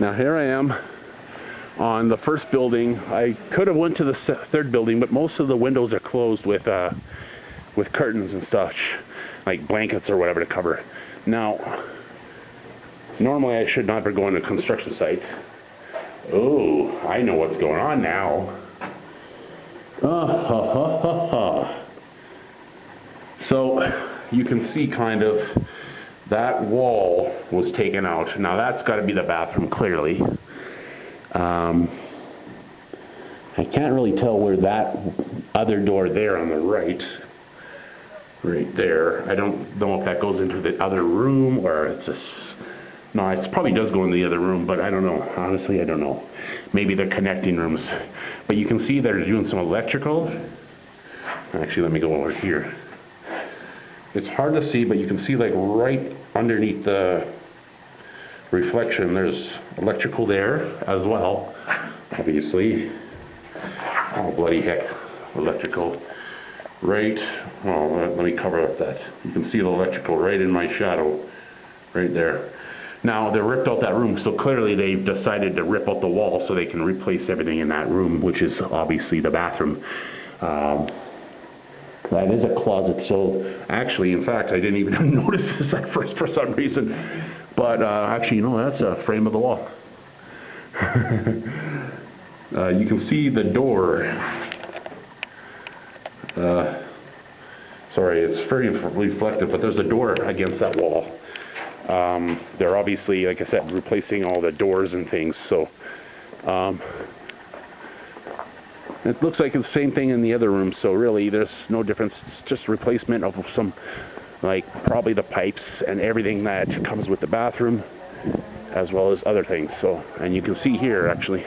Now here I am on the first building. I could have went to the third building, but most of the windows are closed with curtains and stuff, like blankets or whatever to cover. Now, normally I should not be going to construction sites. Oh, I know what's going on now. So you can see kind of that wall was taken out. Now that's got to be the bathroom clearly. I can't really tell where that other door there on the right there, I don't know if that goes into the other room or it's just, no, it probably does go in the other room, but I don't know. Honestly, I don't know. Maybe they're connecting rooms. But you can see they're doing some electrical. Actually, let me go over here. It's hard to see, but you can see like right underneath the reflection, there's electrical there as well, obviously. Oh, bloody heck, electrical. Right, well, let me cover up that. You can see the electrical right in my shadow, right there. Now, they ripped out that room, so clearly they've decided to rip out the wall so they can replace everything in that room, which is obviously the bathroom. That is a closet, so actually, in fact, I didn't even notice this at first for some reason. But actually, you know, that's a frame of the wall. You can see the door. Sorry, it's very reflective, but there's a door against that wall. They're obviously, like I said, replacing all the doors and things, so it looks like it's the same thing in the other room, so really there's no difference. It's just replacement of some, like, probably the pipes and everything that comes with the bathroom, as well as other things. So, and you can see here, actually,